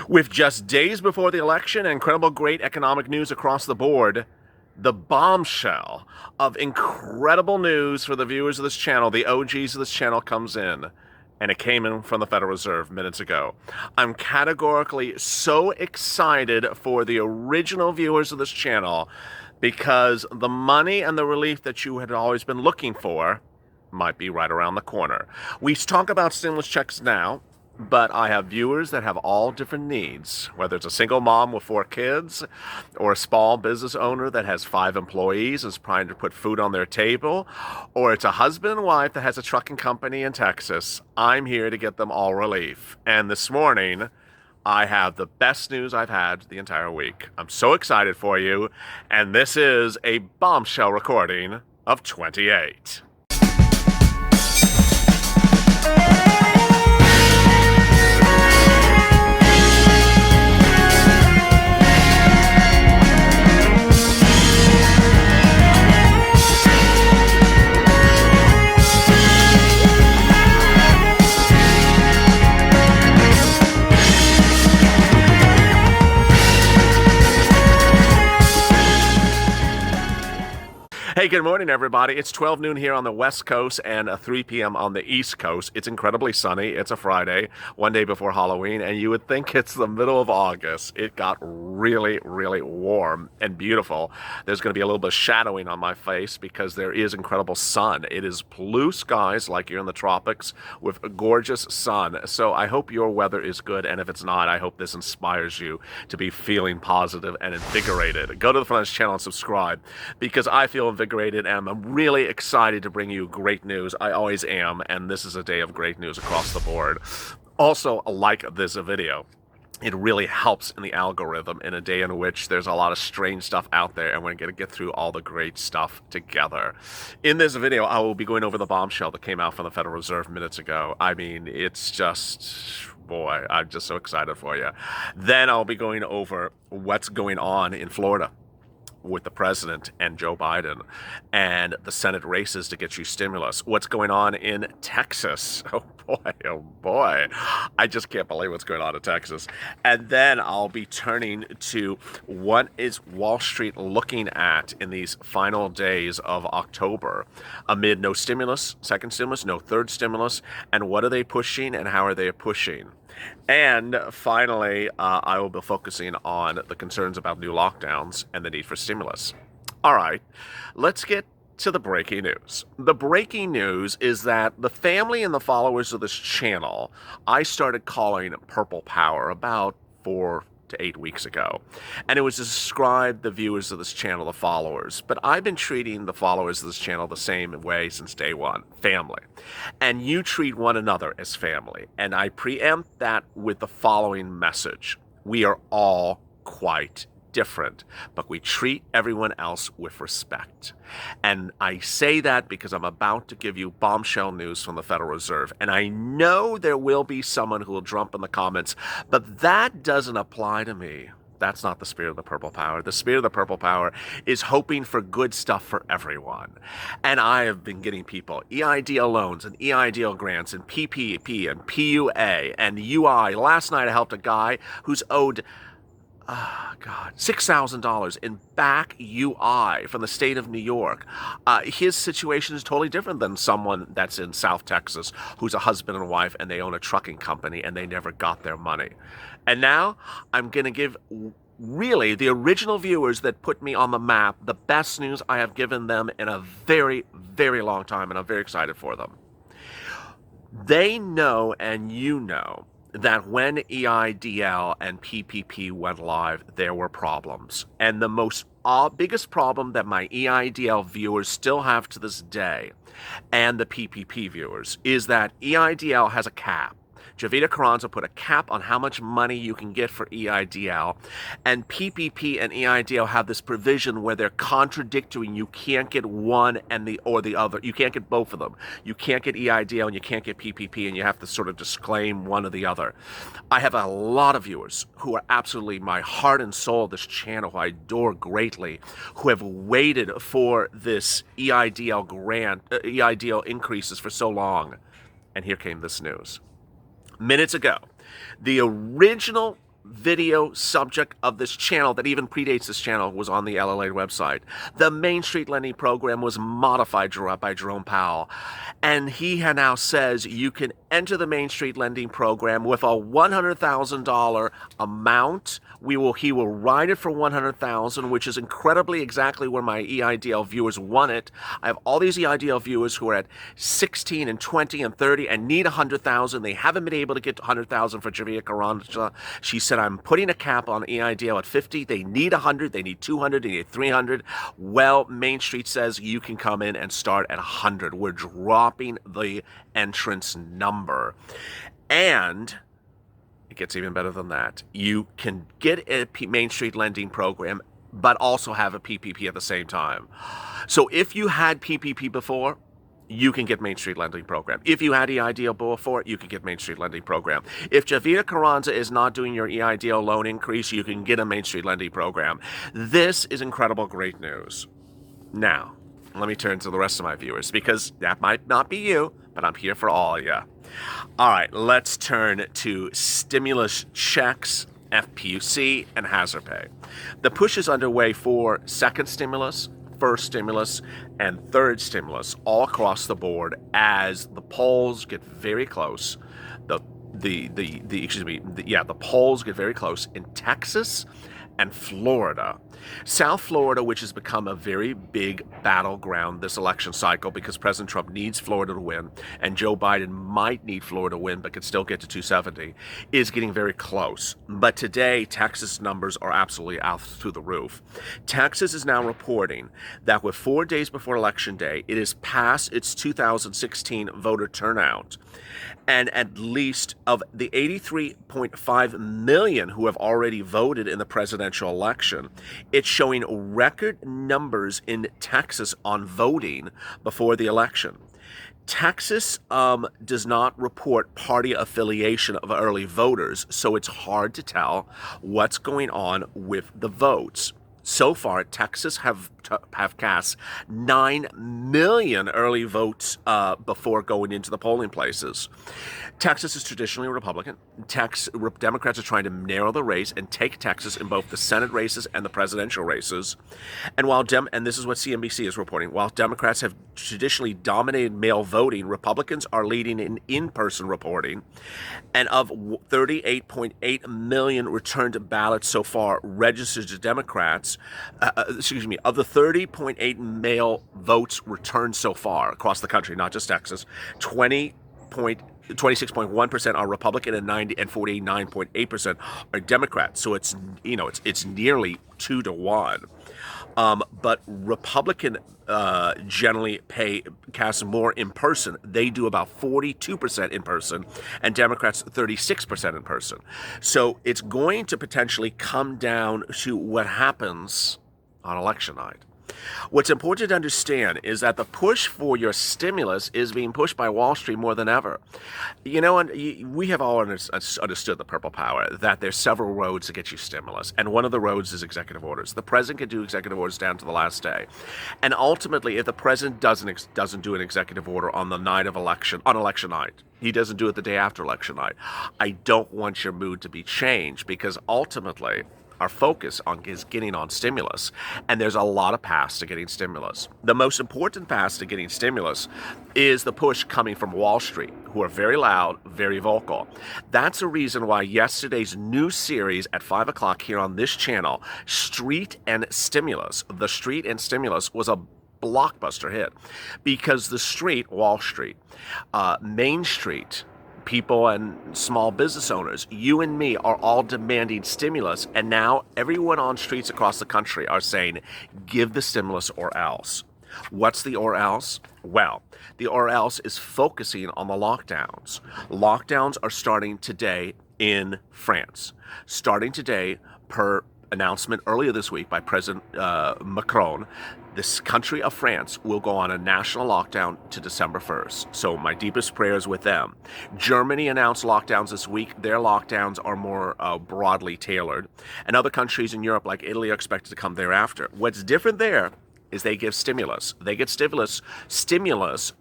With just days before the election and incredible great economic news across the board, the bombshell of incredible news for the viewers of this channel, the OGs of this channel, comes in. And it came in from the Federal Reserve minutes ago. I'm categorically so excited for the original viewers of this channel because the money and the relief that you had always been looking for might be right around the corner. We talk about stimulus checks now, but I have viewers that have all different needs, whether it's a single mom with 4 kids or a small business owner that has 5 employees and is trying to put food on their table, or it's a husband and wife that has a trucking company in Texas. I'm here to get them all relief. And this morning, I have the best news I've had the entire week. I'm so excited for you, and this is a bombshell recording of 28. Hey, good morning, everybody. It's 12 noon here on the West Coast and 3 p.m. on the East Coast. It's incredibly sunny. It's a Friday, one day before Halloween, and you would think it's the middle of August. It got really, really warm and beautiful. There's going to be a little bit of shadowing on my face because there is incredible sun. It is blue skies like you're in the tropics with a gorgeous sun. So I hope your weather is good, and if it's not, I hope this inspires you to be feeling positive and invigorated. Go to the front of this channel and subscribe because I feel invigorated. And I'm really excited to bring you great news. I always am, and this is a day of great news across the board. Also, like this video. It really helps in the algorithm in a day in which there's a lot of strange stuff out there, and we're going to get through all the great stuff together. In this video, I will be going over the bombshell that came out from the Federal Reserve minutes ago. I mean, it's just... boy, I'm just so excited for you. Then I'll be going over what's going on in Florida with the president and Joe Biden and the Senate races to get you stimulus. What's going on in Texas? Oh boy. I just can't believe what's going on in Texas. And then I'll be turning to what is Wall Street looking at in these final days of October amid no stimulus, second stimulus, no third stimulus, and what are they pushing and how are they pushing? And finally, I will be focusing on the concerns about new lockdowns and the need for stimulus. All right, let's get to the breaking news. The breaking news is that the family and the followers of this channel, I started calling Purple Power about 4 to 8 weeks ago. And it was to describe the viewers of this channel, the followers. But I've been treating the followers of this channel the same way since day one, family. And you treat one another as family. And I preempt that with the following message. We are all quite different, but we treat everyone else with respect. And I say that because I'm about to give you bombshell news from the Federal Reserve. And I know there will be someone who will jump in the comments, but that doesn't apply to me. That's not the spirit of the Purple Power. The spirit of the Purple Power is hoping for good stuff for everyone. And I have been getting people EIDL loans and EIDL grants and PPP and PUA and UI. Last night I helped a guy who's owed $6,000 in back UI from the state of New York. His situation is totally different than someone that's in South Texas who's a husband and wife and they own a trucking company and they never got their money. And now I'm going to give really the original viewers that put me on the map the best news I have given them in a very, very long time, and I'm very excited for them. They know and you know that when EIDL and PPP went live, there were problems. And the biggest problem that my EIDL viewers still have to this day, and the PPP viewers, is that EIDL has a cap. Javita Carranza put a cap on how much money you can get for EIDL, and PPP and EIDL have this provision where they're contradictory. You can't get one or the other. You can't get both of them. You can't get EIDL and you can't get PPP, and you have to sort of disclaim one or the other. I have a lot of viewers who are absolutely my heart and soul of this channel, who I adore greatly, who have waited for this EIDL grant, EIDL increases for so long. And here came this news. Minutes ago, the original video subject of this channel that even predates this channel was on the LALATE website. The Main Street lending program was modified by Jerome Powell, and he now says you can enter the Main Street lending program with a $100,000 amount. He will write it for $100,000, which is incredibly exactly where my EIDL viewers want it. I have all these EIDL viewers who are at 16 and 20 and 30 and need $100,000. They haven't been able to get $100,000 for Javier Carranza. She said, I'm putting a cap on EIDL at 50. They need 100. They need 200. They need 300. Well, Main Street says you can come in and start at 100. We're dropping the entrance number. And it gets even better than that. You can get a Main Street lending program, but also have a PPP at the same time. So if you had PPP before, you can get Main Street lending program. If you had EIDL before, you can get Main Street lending program. If Javier Carranza is not doing your EIDL loan increase, you can get a Main Street lending program. This is incredible, great news. Now, let me turn to the rest of my viewers, because that might not be you, but I'm here for all of you. All right, let's turn to stimulus checks, FPUC, and hazard pay. The push is underway for second stimulus, first stimulus, and third stimulus all across the board as the polls get very close. The polls get very close in Texas and Florida. South Florida, which has become a very big battleground this election cycle because President Trump needs Florida to win, and Joe Biden might need Florida to win but could still get to 270, is getting very close. But today, Texas numbers are absolutely out through the roof. Texas is now reporting that with 4 days before Election Day, it is past its 2016 voter turnout. And at least of the 83.5 million who have already voted in the presidential election, it's showing record numbers in Texas on voting before the election. Texas does not report party affiliation of early voters, so it's hard to tell what's going on with the votes. So far, Texas have cast 9 million early votes before going into the polling places. Texas is traditionally Republican. Democrats are trying to narrow the race and take Texas in both the Senate races and the presidential races. And and this is what CNBC is reporting, while Democrats have traditionally dominated mail voting, Republicans are leading in in-person reporting. And of 38.8 million returned ballots so far registered to Democrats, of the 30.8 mail votes returned so far across the country, not just Texas, 26.1% are Republican and 49.8% are Democrat. So it's nearly 2 to 1. But Republican generally cast more in person. They do about 42% in person, and Democrats 36% in person. So it's going to potentially come down to what happens on election night. What's important to understand is that the push for your stimulus is being pushed by Wall Street more than ever. And we have all understood the purple power, that there's several roads to get you stimulus, and one of the roads is executive orders. The president can do executive orders down to the last day. And ultimately, if the president doesn't do an executive order on the night of election, on election night, he doesn't do it the day after election night, I don't want your mood to be changed, because ultimately, our focus is getting on stimulus, and there's a lot of paths to getting stimulus. The most important path to getting stimulus is the push coming from Wall Street, who are very loud, very vocal. That's a reason why yesterday's new series at 5 o'clock here on this channel, Street and Stimulus, The Street and Stimulus, was a blockbuster hit, because the street, Wall Street, Main Street, people and small business owners, you and me, are all demanding stimulus, and now everyone on streets across the country are saying, give the stimulus or else. What's the or else? Well, the or else is focusing on the lockdowns. Lockdowns are starting today in France. Starting today, per announcement earlier this week by President Macron, this country of France will go on a national lockdown to December 1st. So my deepest prayers with them. Germany announced lockdowns this week. Their lockdowns are more broadly tailored. And other countries in Europe, like Italy, are expected to come thereafter. What's different there is they give stimulus. They get stimulus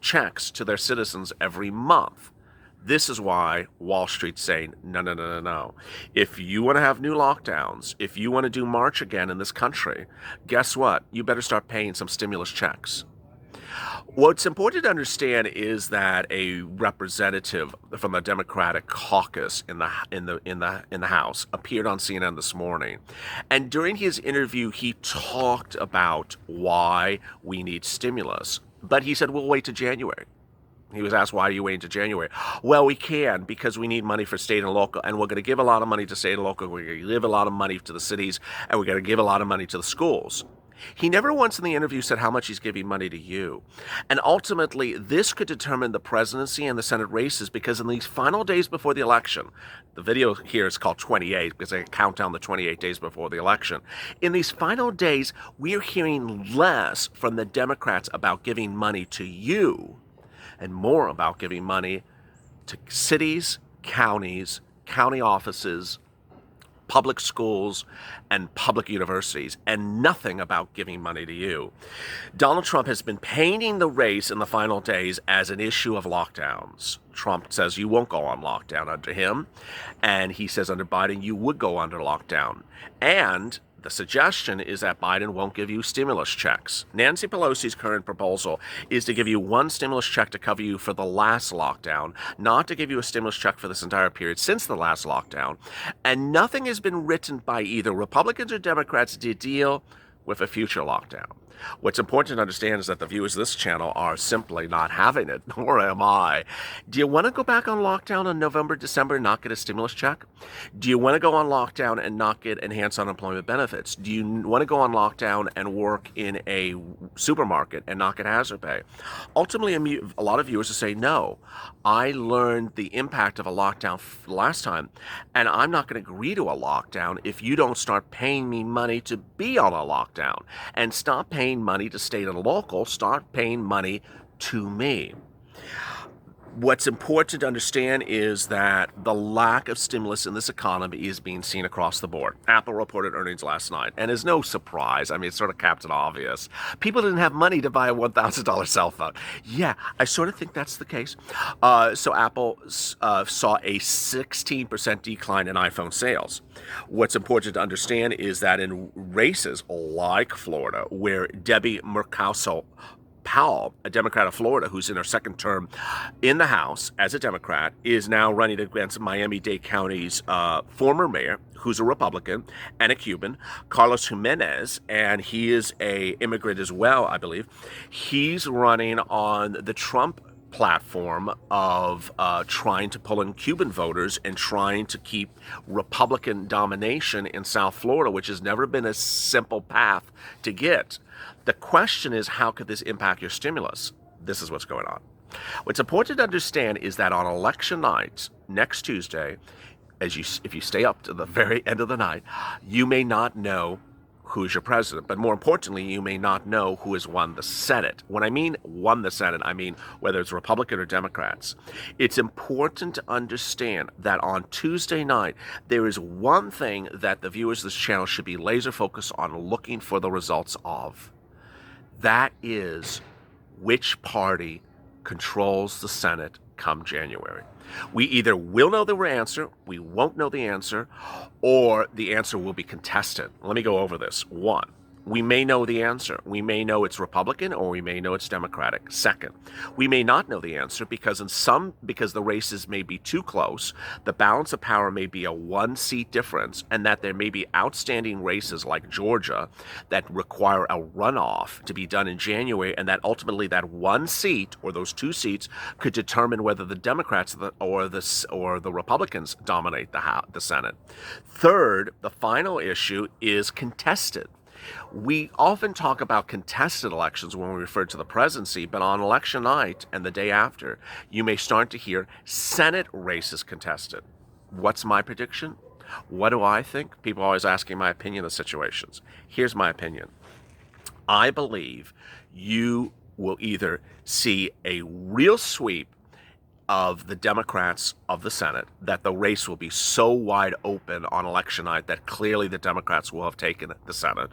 checks to their citizens every month. This is why Wall Street's saying, no, no, no, no, no. If you want to have new lockdowns, if you want to do March again in this country, guess what? You better start paying some stimulus checks. What's important to understand is that a representative from the Democratic caucus in the House appeared on CNN this morning, and during his interview, he talked about why we need stimulus. But he said, "We'll wait to January." He was asked, "Why are you waiting to January?" "Well, we can because we need money for state and local, and we're going to give a lot of money to state and local. We're going to give a lot of money to the cities, and we're going to give a lot of money to the schools." He never once in the interview said how much he's giving money to you. And ultimately, this could determine the presidency and the Senate races, because in these final days before the election, the video here is called 28 because they count down the 28 days before the election. In these final days, we're hearing less from the Democrats about giving money to you and more about giving money to cities, counties, county offices, public schools, and public universities, and nothing about giving money to you. Donald Trump has been painting the race in the final days as an issue of lockdowns. Trump says you won't go on lockdown under him, and he says under Biden you would go under lockdown. And the suggestion is that Biden won't give you stimulus checks. Nancy Pelosi's current proposal is to give you one stimulus check to cover you for the last lockdown, not to give you a stimulus check for this entire period since the last lockdown. And nothing has been written by either Republicans or Democrats to deal with a future lockdown. What's important to understand is that the viewers of this channel are simply not having it, nor am I. Do you want to go back on lockdown in November, December and not get a stimulus check? Do you want to go on lockdown and not get enhanced unemployment benefits? Do you want to go on lockdown and work in a supermarket and not get hazard pay? Ultimately, a lot of viewers will say, no, I learned the impact of a lockdown last time, and I'm not going to agree to a lockdown if you don't start paying me money to be on a lockdown. And stop paying money to state and local, start paying money to me. What's important to understand is that the lack of stimulus in this economy is being seen across the board. Apple reported earnings last night, and it's no surprise. I mean, it's sort of Captain Obvious. People didn't have money to buy a $1,000 cell phone. Yeah, I sort of think that's the case. So Apple saw a 16% decline in iPhone sales. What's important to understand is that in races like Florida, where Debbie Powell, a Democrat of Florida who's in her second term in the House as a Democrat, is now running against Miami-Dade County's former mayor, who's a Republican and a Cuban, Carlos Jimenez, and he is an immigrant as well, I believe. He's running on the Trump platform of trying to pull in Cuban voters and trying to keep Republican domination in South Florida, which has never been a simple path to get. The question is, how could this impact your stimulus? This is what's going on. What's important to understand is that on election night, next Tuesday, if you stay up to the very end of the night, you may not know who's your president. But more importantly, you may not know who has won the Senate. When I mean won the Senate, I mean whether it's Republican or Democrats. It's important to understand that on Tuesday night, there is one thing that the viewers of this channel should be laser focused on looking for the results of. That is which party controls the Senate come January. We either will know the answer, we won't know the answer, or the answer will be contested. Let me go over this. One, we may know the answer. We may know it's Republican or we may know it's Democratic. Second, we may not know the answer because the races may be too close, the balance of power may be a one-seat difference, and that there may be outstanding races like Georgia that require a runoff to be done in January, and that ultimately that one seat or those two seats could determine whether the Democrats or the Republicans dominate the Senate. Third, the final issue is contested. We often talk about contested elections when we refer to the presidency, but on election night and the day after, you may start to hear Senate races contested. What's my prediction? What do I think? People are always asking my opinion of situations. Here's my opinion. I believe you will either see a real sweep of the Democrats of the Senate, that the race will be so wide open on election night that clearly the Democrats will have taken the Senate,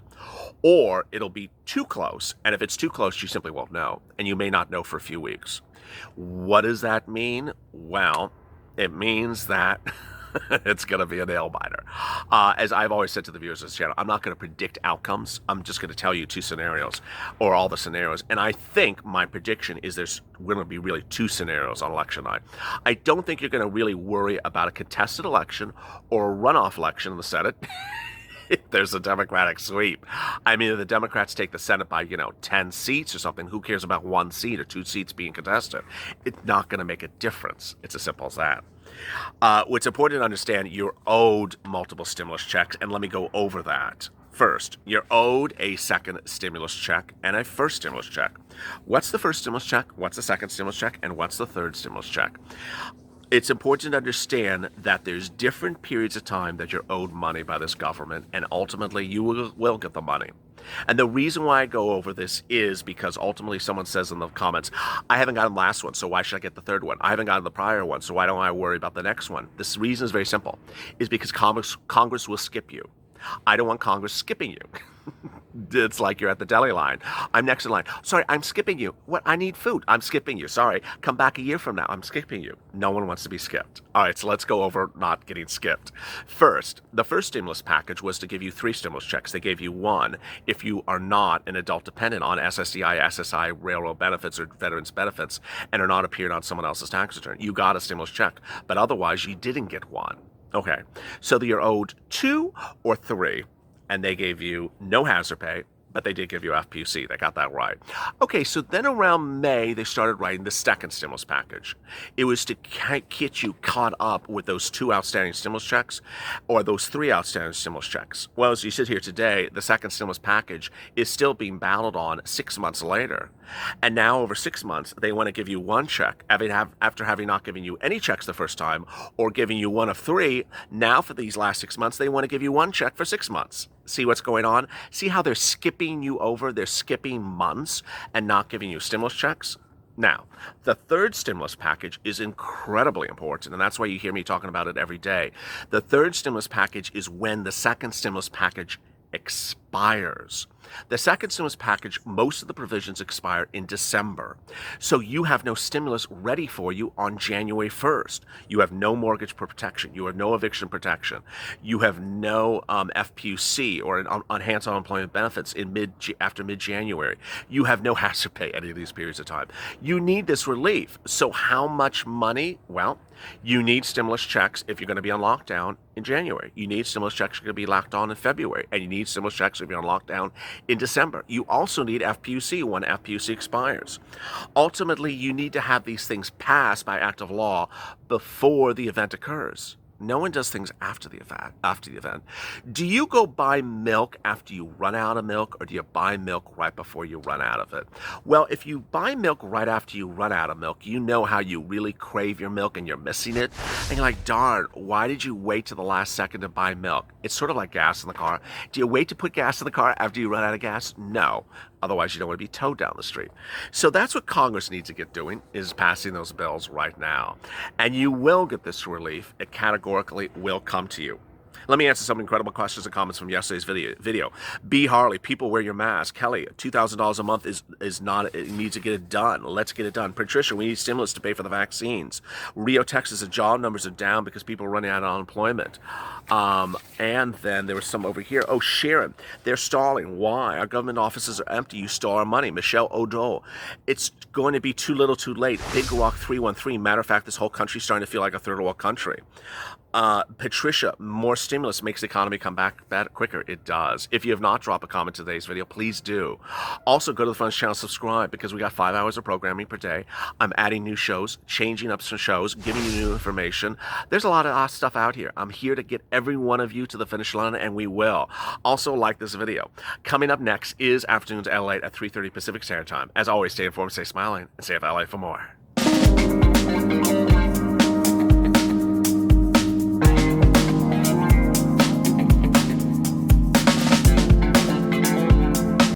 or it'll be too close, and if it's too close, you simply won't know, and you may not know for a few weeks. What does that mean? Well, It means that it's going to be a nail biter. As I've always said to the viewers of this channel, I'm not going to predict outcomes. I'm just going to tell you two scenarios, or all the scenarios. And I think my prediction is there's going to be really two scenarios on election night. I don't think you're going to really worry about a contested election or a runoff election in the Senate. There's a Democratic sweep. I mean, if the Democrats take the Senate by, 10 seats or something, who cares about 1 seat or 2 seats being contested? It's not going to make a difference. It's as simple as that. What's important to understand, you're owed multiple stimulus checks, and let me go over that. First, you're owed a second stimulus check and a first stimulus check. What's the first stimulus check? What's the second stimulus check? And what's the third stimulus check? It's important to understand that there's different periods of time that you're owed money by this government, and ultimately you will get the money. And the reason why I go over this is because ultimately someone says in the comments, I haven't gotten the last one, so why should I get the third one? I haven't gotten the prior one, so why don't I worry about the next one? This reason is very simple. Is because Congress will skip you. I don't want Congress skipping you. It's like you're at the deli line. I'm next in line. Sorry, I'm skipping you. What? I need food. I'm skipping you. Sorry. Come back a year from now. I'm skipping you. No one wants to be skipped. All right, so let's go over not getting skipped. First, the first stimulus package was to give you 3 stimulus checks. They gave you 1 if you are not an adult dependent on SSDI, SSI, railroad benefits, or veterans benefits, and are not appearing on someone else's tax return. You got a stimulus check, but otherwise you didn't get 1. Okay, so you're owed 2 or 3. And they gave you no hazard pay, but they did give you FPUC. They got that right. Okay, so then around May, they started writing the second stimulus package. It was to get you caught up with those 2 outstanding stimulus checks or those 3 outstanding stimulus checks. Well, as you sit here today, the second stimulus package is still being battled on 6 months later. And now over 6 months, they want to give you 1 check after having not given you any checks the first time or giving you 1 of 3. Now for these last 6 months, they want to give you 1 check for 6 months. See what's going on? See how they're skipping you over? They're skipping months and not giving you stimulus checks? Now, the third stimulus package is incredibly important, and that's why you hear me talking about it every day. The third stimulus package is when the second stimulus package expires. The second stimulus package, most of the provisions expire in December. So you have no stimulus ready for you on January 1st. You have no mortgage protection. You have no eviction protection. You have no FPUC or enhanced unemployment benefits after mid-January. You have no hazard pay any of these periods of time. You need this relief. So how much money? Well, you need stimulus checks if you're going to be on lockdown in January. You need stimulus checks if you're going to be locked on in February. And you need stimulus checks if you're on lockdown in December. You also need FPUC when FPUC expires. Ultimately, you need to have these things passed by act of law before the event occurs. No one does things after the event. Do you go buy milk after you run out of milk, or do you buy milk right before you run out of it? Well, if you buy milk right after you run out of milk, you know how you really crave your milk and you're missing it. And you're like, darn, why did you wait to the last second to buy milk? It's sort of like gas in the car. Do you wait to put gas in the car after you run out of gas? No. Otherwise, you don't want to be towed down the street. So that's what Congress needs to get doing, is passing those bills right now. And you will get this relief. It categorically will come to you. Let me answer some incredible questions and comments from yesterday's video. B. Harley, people wear your mask. Kelly, $2,000 a month is not, it needs to get it done. Let's get it done. Patricia, we need stimulus to pay for the vaccines. Rio, Texas, the job numbers are down because people are running out of unemployment. And then there was some over here. Oh, Sharon, they're stalling. Why? Our government offices are empty. You stole our money. Michelle O'Dole, it's going to be too little too late. Big Rock 313. Matter of fact, this whole country's starting to feel like a third world country. Patricia, more stimulus makes the economy come back better, quicker. It does. If you have not dropped a comment to today's video, please do. Also, go to the Friends channel, subscribe, because we got 5 hours of programming per day. I'm adding new shows, changing up some shows, giving you new information. There's a lot of stuff out here. I'm here to get every one of you to the finish line, and we will. Also, like this video. Coming up next is Afternoons LALATE at 3:30 Pacific Standard Time. As always, stay informed, stay smiling, and stay FLA for more.